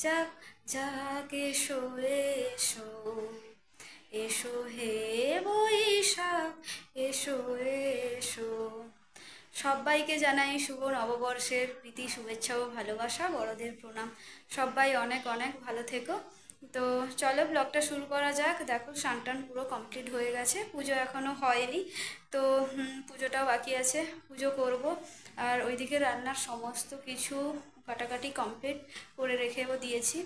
যাক যাক এসো এসো, এসো হে বৈশাখ এসো এসো। সবাইকে জানাই শুভ নববর্ষের প্রীতি শুভেচ্ছা ও ভালোবাসা, বড়দের প্রণাম। সবাই অনেক অনেক ভালো থেকো। তো চলো ব্লগটা শুরু করা যাক। দেখো স্নান পুরো কমপ্লিট হয়ে গেছে, পুজো এখনো হয়নি। তো পুজোটাও বাকি আছে, পুজো করব। আর ওইদিকে রান্নার সমস্ত কিছু কাটাকাটি কমপ্লিট করে রেখেও দিয়েছি।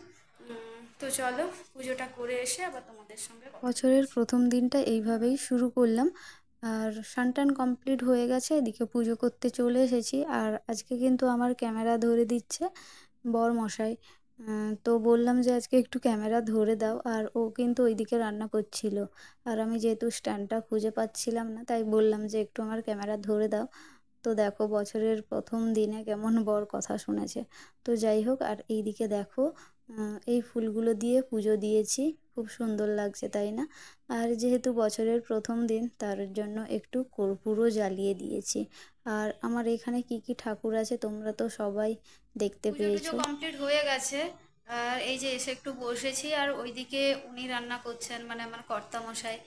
তো চলো পুজোটা করে এসে আবার তোমাদের সঙ্গে কথা বছরের প্রথম দিনটা এইভাবেই শুরু করলাম। আর স্নান কমপ্লিট হয়ে গেছে, এদিকে পুজো করতে চলে এসেছি। আর আজকে কিন্তু আমার ক্যামেরা ধরে দিচ্ছে বর মশাই। তো বললাম যে আজকে একটু ক্যামেরা ধরে দাও, আর ও কিন্তু ওইদিকে রান্না করছিল। আর আমি যেহেতু স্ট্যান্ডটা খুঁজে পাচ্ছিলাম না, তাই বললাম যে একটু আমার ক্যামেরা ধরে দাও। তো দেখো বছরের প্রথম দিনে কেমন বর কথা শুনেছে। তো যাই হোক, আর এইদিকে দেখো এই ফুলগুলো দিয়ে পুজো দিয়েছি, খুব সুন্দর লাগছে তাই না? আর যেহেতু বছরের প্রথম দিন, তার জন্য একটু কর্পূরও জ্বালিয়ে দিয়েছি। আর আমার এখানে কি কি ঠাকুর আছে তোমরা তো সবাই দেখতে পুজো টুজো পেয়েছো। কমপ্লিট হয়ে গেছে। আর এই যে এসে একটু বসেছি, আর ওইদিকে উনি রান্না করছেন, মানে আমার কর্তামশাই।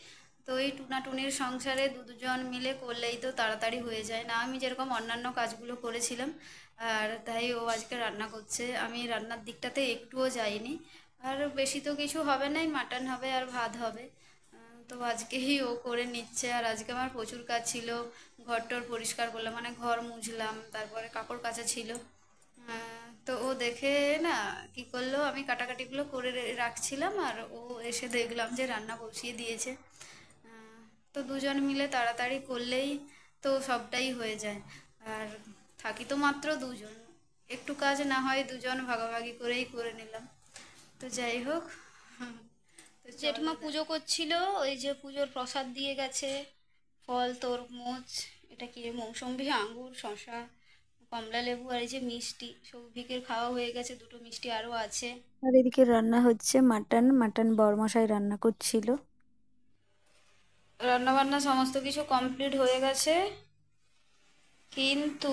তো এই টুনাটুনির সংসারে দুজন মিলে করলেই তো তাড়াতাড়ি হয়ে যায় না, আমি যেরকম অন্যান্য কাজগুলো করেছিলাম। আর তাই ও আজকে রান্না করছে, আমি রান্নার দিকটাতে একটুও যাইনি। আর বেশি তো কিছু হবে না, মাটন হবে আর ভাত হবে। তো আজকেই ও করে নিচ্ছে। আর আজকে আমার প্রচুর কাজ ছিল, ঘর টর পরিষ্কার করলাম, মানে ঘর মুছলাম, তারপরে কাপড় কাচা ছিল। তো ও দেখে না কি করলো, আমি কাটাকাটিগুলো করে রাখছিলাম, আর ও এসে দেখলাম যে রান্না বসিয়ে দিয়েছে। তো দুজন মিলে তাড়াতাড়ি করলেই তো সবটাই হয়ে যায়। আর থাকি তো মাত্র দুজন, একটু কাজ না হয় দুজন ভাগাভাগি করেই করে নিলাম। তো যাই হোক, তো জেঠিমা পুজো করছিল, ওই যে পুজোর প্রসাদ দিয়ে গেছে। ফল, তরমুজ, এটা কি মৌসম্বি, আঙ্গুর, শশা, কমলা লেবু, আর এই যে মিষ্টি সৌভিকের খাওয়া হয়ে গেছে, দুটো মিষ্টি আরও আছে। আর এদিকে রান্না হচ্ছে মাটন। মাটন বরমশাই রান্না করছিল। রান্নাবান্না সমস্ত কিছু কমপ্লিট হয়ে গেছে, কিন্তু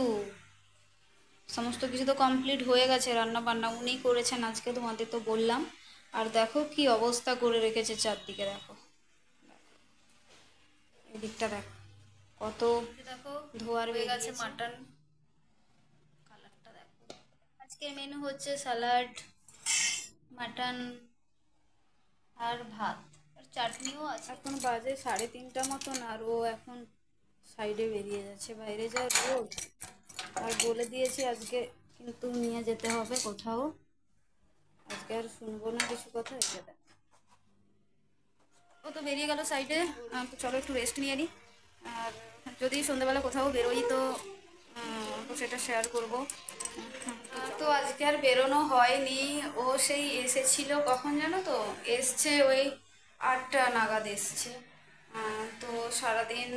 সমস্ত কিছু তো কমপ্লিট হয়ে গেছে, রান্না বান্না উনি করেছেন আজকে, তোমাদের তো বললাম। আর দেখো কি অবস্থা করে রেখেছে চারদিকে, দেখো এদিকটা দেখো কত দেখো ধোয়ার হয়ে গেছে মাটন। কালারটা দেখো। আজকের মেনু হচ্ছে স্যালাড, মাটন আর ভাত, আর চাটনিও আছে। এখন বাজে 3:30 মতন, আর ও এখন সাইডে বেরিয়ে যাচ্ছে, বাইরে যা রোদ। আর বলে দিয়েছি আজকে কিন্তু নিয়ে যেতে হবে কোথাও, আজকে আর শুনবো না কিছু কথা। এই যে দেখ, ও তো বেরিয়ে গেল সাইডে। তো চলো একটু রেস্ট নিয়ে নিই। আর যদি সন্ধ্যেবেলা কোথাও বেরোই তো তো সেটা শেয়ার করবো। তো আজকে আর বেরোনো হয়নি। ও সেই এসেছিল কখন জানো তো, এসছে ওই 8টা নাগাদ এসছে। তো সারাদিন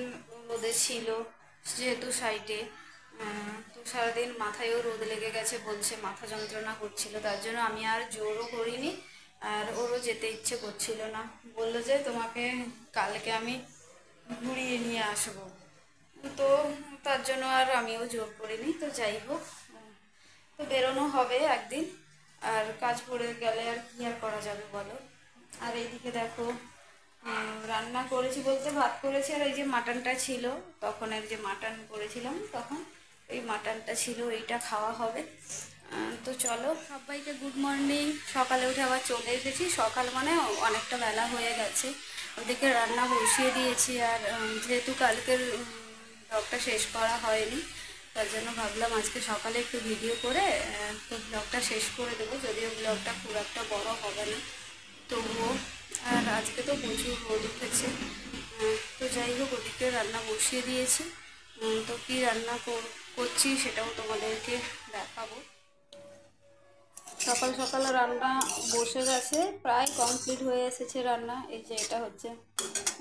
রোদে ছিল, যেহেতু সাইডে। তো সারাদিন মাথায়ও রোদ লেগে গেছে, বলছে মাথা যন্ত্রণা করছিল, তার জন্য আমি আর জোরও করিনি। আর ওরও যেতে ইচ্ছে করছিল না, বললো যে তোমাকে কালকে আমি ঘুরিয়ে নিয়ে আসবো। তো তার জন্য আর আমিও জোর করিনি। তো যাই হোক, তো বেরোনো হবে একদিন। আর কাজ পড়ে গেলে আর কি আর করা যাবে বলো। আর এইদিকে দেখো, রান্না করেছি বলতে ভাত করেছি, আর এই যে মাটনটা ছিল, তখন এর যে মাটন করেছিলাম তখন এই মাটনটা ছিল, এইটা খাওয়া হবে। তো চলো সবাইকে গুড মর্নিং। সকালে উঠে আবার চলে এসেছি, সকাল মানে অনেকটা বেলা হয়ে গেছে। ওদিকে রান্না বসিয়ে দিয়েছি। আর যেহেতু কালকের ব্লগটা শেষ করা হয়নি, তার জন্য ভাবলাম আজকে সকালে একটু ভিডিও করে তো ব্লগটা শেষ করে দেবো, যদিও ব্লগটা খুব একটা বড় হবে না তবুও। আর আজকে তো প্রচুর রোদ উঠেছে। তো যাই হোক, ওদিকে রান্না বসিয়ে দিয়েছি। তো কী রান্না করছি সেটাও তোমাদেরকে দেখাবো। সকাল সকাল রান্না বসে গেছে, প্রায় কমপ্লিট হয়ে এসেছে রান্না। এই যে এটা হচ্ছে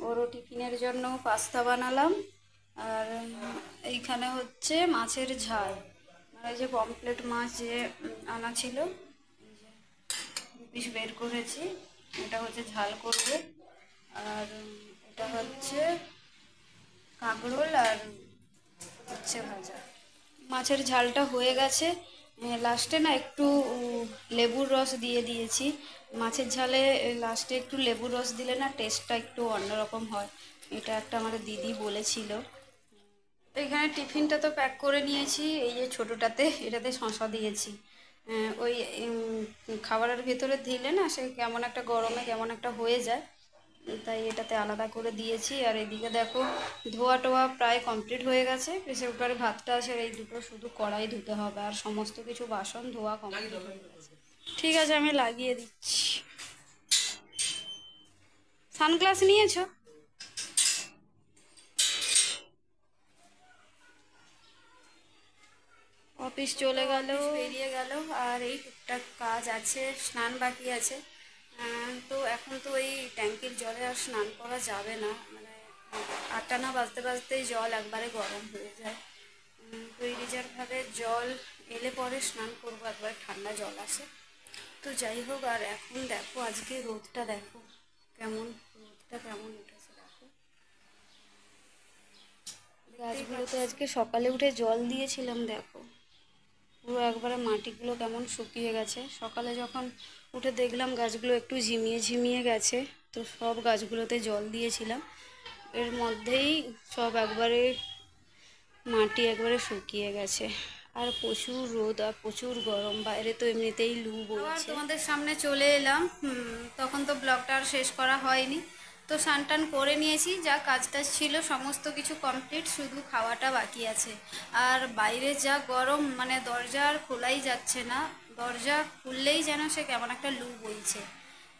ওরও টিফিনের জন্য পাস্তা বানালাম। আর এইখানে হচ্ছে মাছের ঝাল, মানে এই যে পমফ্লেট মাছ যে আনা ছিল, পিস বের করেছি, এটা হচ্ছে ঝাল করব। আর এটা হচ্ছে কাঁকরোল আর হচ্ছে ভাজা। মাছের ঝালটা হয়ে গেছে, লাস্টে না একটু লেবুর রস দিয়ে দিয়েছি। মাছের ঝালে লাস্টে একটু লেবুর রস দিলে না টেস্টটা একটু অন্যরকম হয়, এটা একটা আমাদের দিদি বলেছিল। এখানে টিফিনটা তো প্যাক করে নিয়েছি, এই যে ছোটোটাতে, এটাতে শসা দিয়েছি। ওই খাবারের ভেতরে দিলে না সে কেমন একটা গরমে কেমন একটা হয়ে যায়, তাই এটাতে আলাদা করে দিয়েছি। আর এদিকে দেখো ধোয়া টোয়া প্রায় কমপ্লিট হয়ে গেছে, প্রেসার কুকারে ভাতটা আছে, আর এই দুটো শুধু কড়াই ধুতে হবে, আর সমস্ত কিছু বাসন ধোয়া কমপ্লিট হয়ে গেছে। ঠিক আছে, আমি লাগিয়ে দিচ্ছি। সানগ্লাস নিয়েছো? অফিস চলে গেল, বেরিয়ে গেল, আর এই টুকটাক কাজ আছে, স্নান বাকি আছে। তো এখন তো এই ট্যাঙ্কির জলে আর স্নান করা যাবে না, মানে 8টা না বাজতে বাজতেই জল একবারে গরম হয়ে যায়। তো এই রিজার্ভারে জল এলে পরে স্নান করবো, একবারে ঠান্ডা জল আসে। তো যাই হোক, আর এখন দেখো আজকে রোদটা দেখো কেমন, রোদটা কেমন উঠেছে দেখো। গাছগুলোতে আজকে সকালে উঠে জল দিয়েছিলাম, দেখো পুরো একবারে মাটিগুলো কেমন শুকিয়ে গেছে। সকালে যখন উঠে দেখলাম গাছগুলো একটু ঝিমিয়ে ঝিমিয়ে গেছে, তো সব গাছগুলোতে জল দিয়েছিলাম, এর মধ্যেই সব একবারে মাটি একবারে শুকিয়ে গেছে। আর প্রচুর রোদ আর প্রচুর গরম, বাইরে তো এমনিতেই লু বইছে। তোমাদের সামনে চলে এলাম, তখন তো ব্লগটা আর শেষ করা হয়নি। তো স্নান টান করে নিয়েছি, যা কাজ টাজ ছিল সমস্ত কিছু কমপ্লিট, শুধু খাওয়াটা বাকি আছে। আর বাইরে যা গরম, মানে দরজা আর খোলাই যাচ্ছে না, দরজা খুললেই যেন সে কেমন একটা লু বইছে।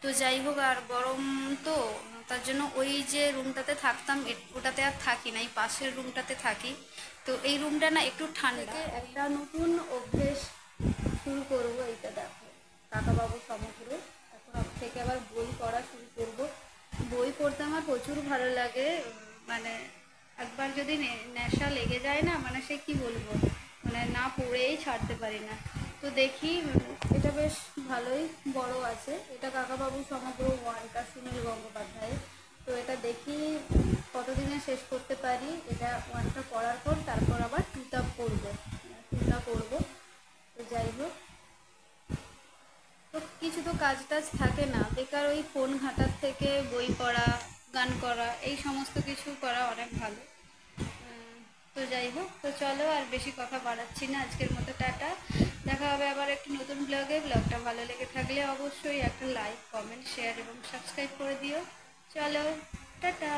তো যাই হোক, আর গরম তো, তার জন্য ওই যে রুমটাতে থাকতাম ওটাতে আর থাকি না, এই পাশের রুমটাতে থাকি। তো এই রুমটা না একটু ঠান্ডা, একটা নতুন অভ্যেস শুরু করবো। এইটা দেখো কাকাবাবু সমগ্র, এখন থেকে আবার বই পড়া শুরু করব। বই পড়তে আমার প্রচুর ভালো লাগে, মানে একবার যদি নেশা লেগে যায় না, মানে সে কি বলবো, মানে না পড়েই ছাড়তে পারি না। তো দেখি, এটা বেশ ভালোই বড় আছে, এটা কাকাবাবু সমগ্র ওয়ানটা সুনীল গঙ্গোপাধ্যায়ের। তো এটা দেখি কতদিনে শেষ করতে পারি, এটা ওয়ানটা পড়ার পর তারপর আবার টুটা পড়বো, টুটা পড়বো। তো যাই হোক, তো কিছু তো কাজ টাজ থাকে না, বেকার ওই ফোন ঘাটার থেকে বই পড়া, গান করা, এই সমস্ত কিছু করা অনেক ভালো। তো যাই হোক, তো চলো আর বেশি কথা বাড়াচ্ছি না, আজকের মতো টাটা। দেখা হবে আবার একটি নতুন ব্লগে। ব্লগটা ভালো লেগে থাকলে অবশ্যই একটা লাইক, কমেন্ট, শেয়ার এবং সাবস্ক্রাইব করে দিও। চলো, টাটা।